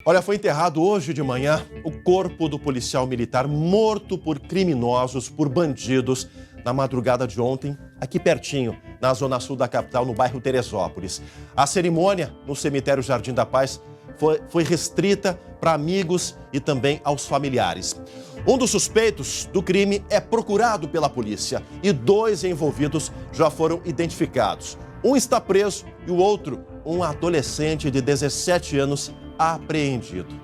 Olha, foi enterrado hoje de manhã o corpo do policial militar morto por criminosos, por bandidos, na madrugada de ontem, aqui pertinho, na zona sul da capital, no bairro Teresópolis. A cerimônia no cemitério Jardim da Paz foi restrita para amigos e também aos familiares. Um dos suspeitos do crime é procurado pela polícia e 2 envolvidos já foram identificados. Um está preso e o outro, um adolescente de 17 anos, apreendido.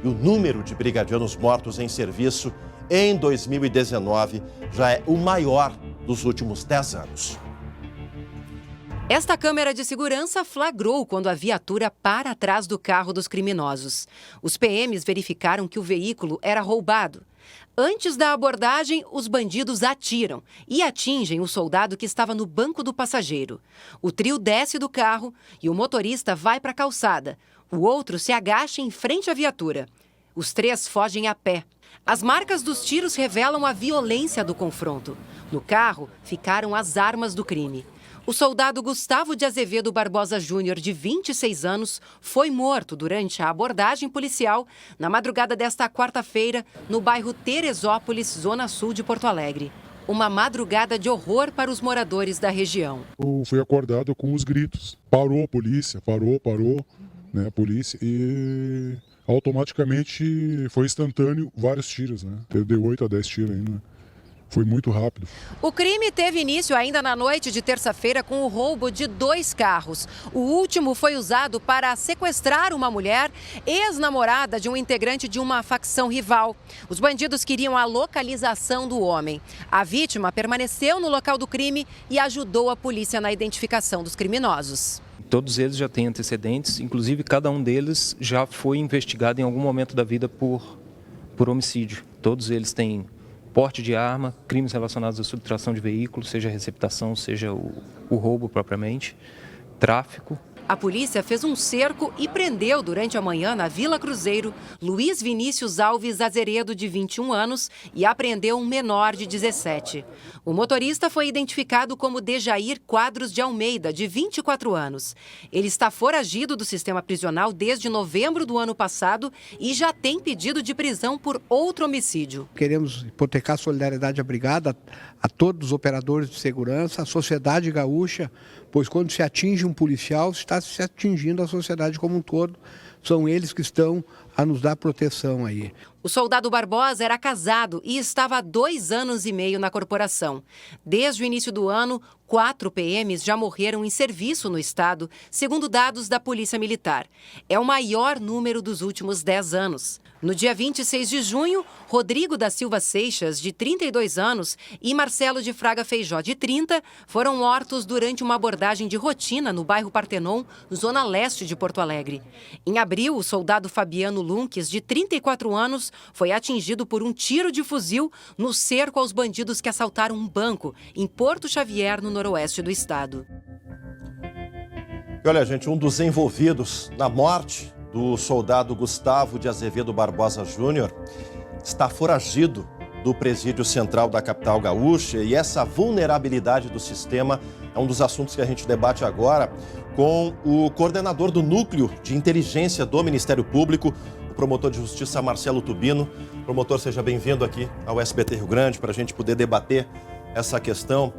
E o número de brigadianos mortos em serviço em 2019 já é o maior dos últimos 10 anos. Esta câmera de segurança flagrou quando a viatura para atrás do carro dos criminosos. Os PMs verificaram que o veículo era roubado. Antes da abordagem, os bandidos atiram e atingem o soldado que estava no banco do passageiro. O trio desce do carro e o motorista vai para a calçada. O outro se agacha em frente à viatura. Os 3 fogem a pé. As marcas dos tiros revelam a violência do confronto. No carro ficaram as armas do crime. O soldado Gustavo de Azevedo Barbosa Júnior, de 26 anos, foi morto durante a abordagem policial na madrugada desta quarta-feira, no bairro Teresópolis, zona sul de Porto Alegre. Uma madrugada de horror para os moradores da região. Eu fui acordado com os gritos. Parou a polícia, parou, né, a polícia, e automaticamente foi instantâneo vários tiros, né? Teve 8 a 10 tiros ainda, né? Foi muito rápido. O crime teve início ainda na noite de terça-feira com o roubo de 2 carros. O último foi usado para sequestrar uma mulher, ex-namorada de um integrante de uma facção rival. Os bandidos queriam a localização do homem. A vítima permaneceu no local do crime e ajudou a polícia na identificação dos criminosos. Todos eles já têm antecedentes, inclusive cada um deles já foi investigado em algum momento da vida por homicídio. Todos eles têm porte de arma, crimes relacionados à subtração de veículos, seja a receptação, seja o roubo propriamente, tráfico. A polícia fez um cerco e prendeu durante a manhã na Vila Cruzeiro Luiz Vinícius Alves Azeredo, de 21 anos, e apreendeu um menor de 17. O motorista foi identificado como Dejair Quadros de Almeida, de 24 anos. Ele está foragido do sistema prisional desde novembro do ano passado e já tem pedido de prisão por outro homicídio. Queremos hipotecar a solidariedade à brigada, a todos os operadores de segurança, a sociedade gaúcha, pois quando se atinge um policial, está se atingindo a sociedade como um todo. São eles que estão a nos dar proteção aí. O soldado Barbosa era casado e estava há 2 anos e meio na corporação. Desde o início do ano, 4 PMs já morreram em serviço no estado, segundo dados da Polícia Militar. É o maior número dos últimos 10 anos. No dia 26 de junho, Rodrigo da Silva Seixas, de 32 anos, e Marcelo de Fraga Feijó, de 30, foram mortos durante uma abordagem de rotina no bairro Partenon, zona leste de Porto Alegre. Em abril, o soldado Fabiano Lunques, de 34 anos, foi atingido por um tiro de fuzil no cerco aos bandidos que assaltaram um banco em Porto Xavier, no noroeste do estado. E olha, gente, um dos envolvidos na morte do soldado Gustavo de Azevedo Barbosa Júnior está foragido do presídio central da capital gaúcha, e essa vulnerabilidade do sistema é um dos assuntos que a gente debate agora com o coordenador do Núcleo de Inteligência do Ministério Público, o promotor de justiça Marcelo Tubino. Promotor, seja bem-vindo aqui ao SBT Rio Grande para a gente poder debater essa questão.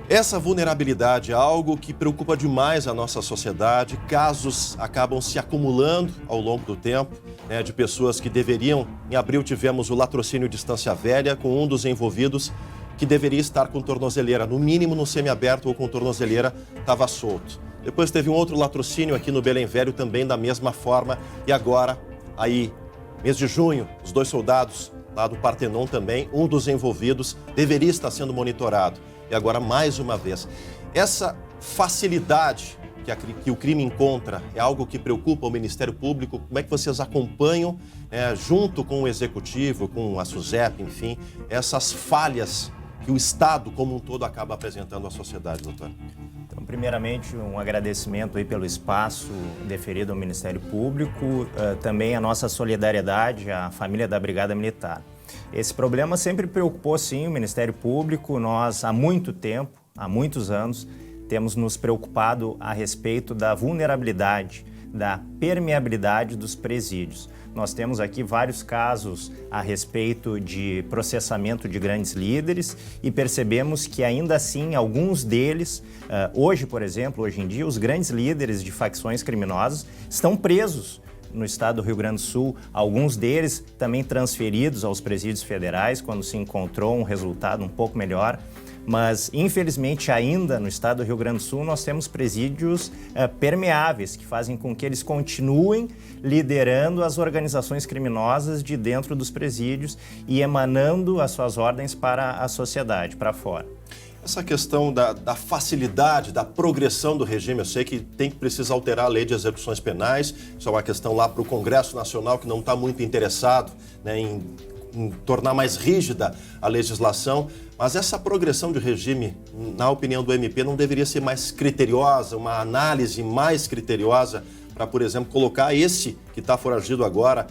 Essa vulnerabilidade é algo que preocupa demais a nossa sociedade. Casos acabam se acumulando ao longo do tempo, né, de pessoas que deveriam... Em abril tivemos o latrocínio de Estância Velha, com um dos envolvidos que deveria estar com tornozeleira, no mínimo no semiaberto ou com tornozeleira, estava solto. Depois teve um outro latrocínio aqui no Belém Velho, também da mesma forma. E agora, aí, mês de junho, os 2 soldados lá do Partenon também, um dos envolvidos deveria estar sendo monitorado. E agora, mais uma vez, essa facilidade que o crime encontra é algo que preocupa o Ministério Público? Como é que vocês acompanham, junto com o Executivo, com a SUSEP, enfim, essas falhas que o Estado como um todo acaba apresentando à sociedade, doutor? Então, primeiramente, um agradecimento aí pelo espaço deferido ao Ministério Público, também a nossa solidariedade à família da Brigada Militar. Esse problema sempre preocupou, sim, o Ministério Público. Nós, há muito tempo, há muitos anos, temos nos preocupado a respeito da vulnerabilidade da permeabilidade dos presídios. Nós temos aqui vários casos a respeito de processamento de grandes líderes e percebemos que ainda assim alguns deles, hoje em dia, os grandes líderes de facções criminosas estão presos no estado do Rio Grande do Sul, alguns deles também transferidos aos presídios federais quando se encontrou um resultado um pouco melhor. Mas, infelizmente, ainda no estado do Rio Grande do Sul, nós temos presídios permeáveis, que fazem com que eles continuem liderando as organizações criminosas de dentro dos presídios e emanando as suas ordens para a sociedade, para fora. Essa questão da facilidade, da progressão do regime, eu sei que precisa alterar a lei de execuções penais, isso é uma questão lá para o Congresso Nacional, que não está muito interessado, né, em tornar mais rígida a legislação, mas essa progressão de regime, na opinião do MP, não deveria ser mais criteriosa, uma análise mais criteriosa para, por exemplo, colocar esse que está foragido agora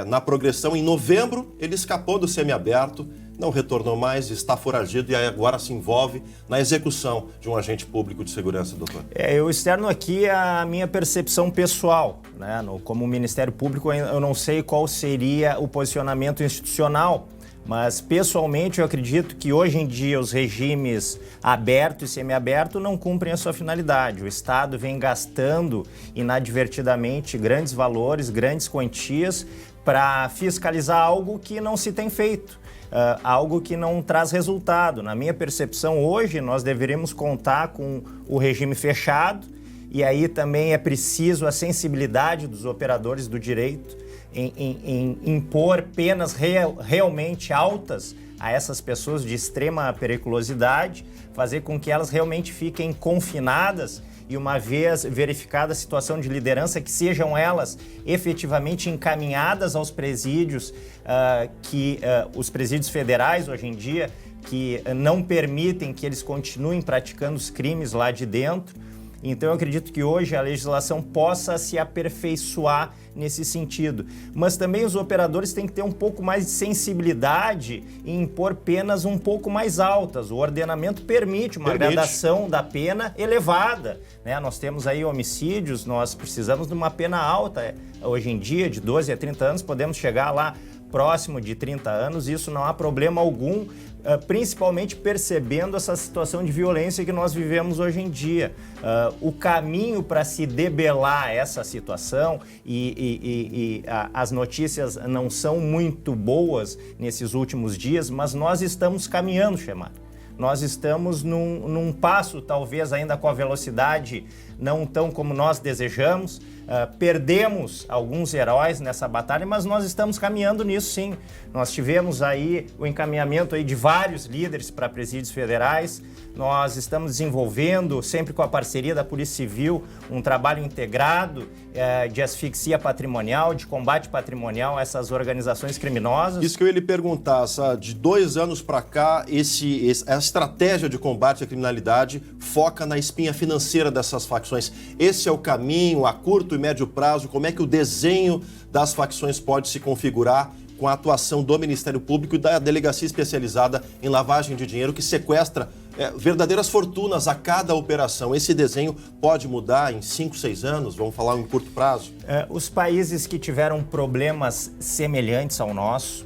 na progressão. Em novembro, ele escapou do semiaberto, não retornou mais, está foragido e agora se envolve na execução de um agente público de segurança, doutor. Eu externo aqui a minha percepção pessoal, né? Como Ministério Público, eu não sei qual seria o posicionamento institucional, mas pessoalmente eu acredito que hoje em dia os regimes aberto e semiaberto não cumprem a sua finalidade. O Estado vem gastando inadvertidamente grandes valores, grandes quantias para fiscalizar algo que não se tem feito. Algo que não traz resultado. Na minha percepção, hoje nós deveríamos contar com o regime fechado e aí também é preciso a sensibilidade dos operadores do direito em impor penas realmente altas a essas pessoas de extrema periculosidade, fazer com que elas realmente fiquem confinadas e, uma vez verificada a situação de liderança, que sejam elas efetivamente encaminhadas aos presídios, os presídios federais hoje em dia, que não permitem que eles continuem praticando os crimes lá de dentro. Então, eu acredito que hoje a legislação possa se aperfeiçoar nesse sentido. Mas também os operadores têm que ter um pouco mais de sensibilidade em impor penas um pouco mais altas. O ordenamento permite uma gradação da pena elevada, né? Nós temos aí homicídios, nós precisamos de uma pena alta. Hoje em dia, de 12 a 30 anos, podemos chegar lá próximo de 30 anos, isso não há problema algum, principalmente percebendo essa situação de violência que nós vivemos hoje em dia. O caminho para se debelar essa situação as notícias não são muito boas nesses últimos dias, mas nós estamos caminhando, Chemar. Nós estamos num passo, talvez ainda com a velocidade não tão como nós desejamos. Perdemos alguns heróis nessa batalha, mas nós estamos caminhando nisso, sim. Nós tivemos aí o encaminhamento aí de vários líderes para presídios federais. Nós estamos desenvolvendo, sempre com a parceria da Polícia Civil, um trabalho integrado de asfixia patrimonial, de combate patrimonial a essas organizações criminosas. Isso que eu ia lhe perguntar, de 2 anos para cá, a estratégia de combate à criminalidade foca na espinha financeira dessas facções. Esse é o caminho a curto e médio prazo? Como é que o desenho das facções pode se configurar com a atuação do Ministério Público e da Delegacia Especializada em Lavagem de Dinheiro, que sequestra verdadeiras fortunas a cada operação? Esse desenho pode mudar em 5, 6 anos? Vamos falar em curto prazo? Os países que tiveram problemas semelhantes ao nosso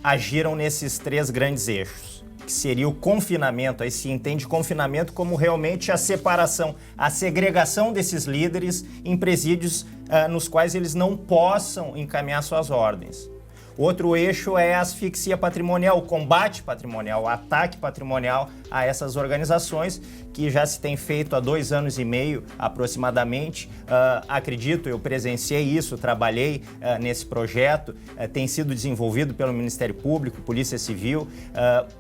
agiram nesses 3 grandes eixos, que seria o confinamento. Aí se entende confinamento como realmente a separação, a segregação desses líderes em presídios nos quais eles não possam encaminhar suas ordens. Outro eixo é a asfixia patrimonial, o combate patrimonial, o ataque patrimonial a essas organizações, que já se tem feito há 2 anos e meio aproximadamente. Acredito, eu presenciei isso, trabalhei nesse projeto, tem sido desenvolvido pelo Ministério Público, Polícia Civil.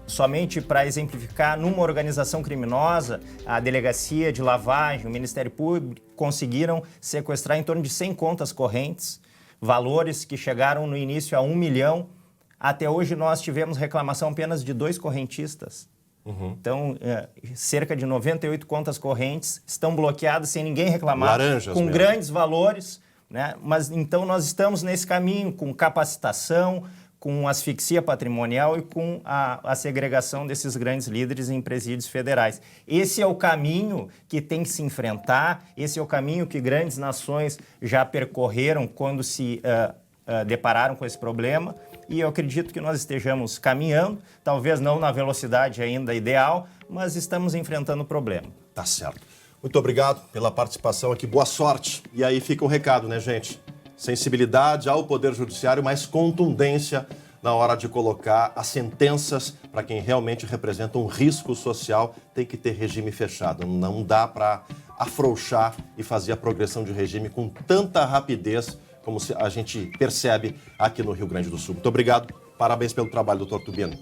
Somente para exemplificar, numa organização criminosa, a Delegacia de Lavagem, o Ministério Público conseguiram sequestrar em torno de 100 contas correntes, valores que chegaram no início a 1 milhão. Até hoje nós tivemos reclamação apenas de 2 correntistas. Então, cerca de 98 contas correntes estão bloqueadas sem ninguém reclamar, laranjas com mesmo. Grandes valores, né? Mas então nós estamos nesse caminho com capacitação, com asfixia patrimonial e com a segregação desses grandes líderes em presídios federais. Esse é o caminho que tem que se enfrentar, esse é o caminho que grandes nações já percorreram quando se depararam com esse problema, e eu acredito que nós estejamos caminhando, talvez não na velocidade ainda ideal, mas estamos enfrentando o problema. Tá certo. Muito obrigado pela participação aqui, boa sorte. E aí fica o recado, né, gente? Sensibilidade ao Poder Judiciário, mas contundência na hora de colocar as sentenças para quem realmente representa um risco social. Tem que ter regime fechado. Não dá para afrouxar e fazer a progressão de regime com tanta rapidez como a gente percebe aqui no Rio Grande do Sul. Muito obrigado. Parabéns pelo trabalho, doutor Tubino.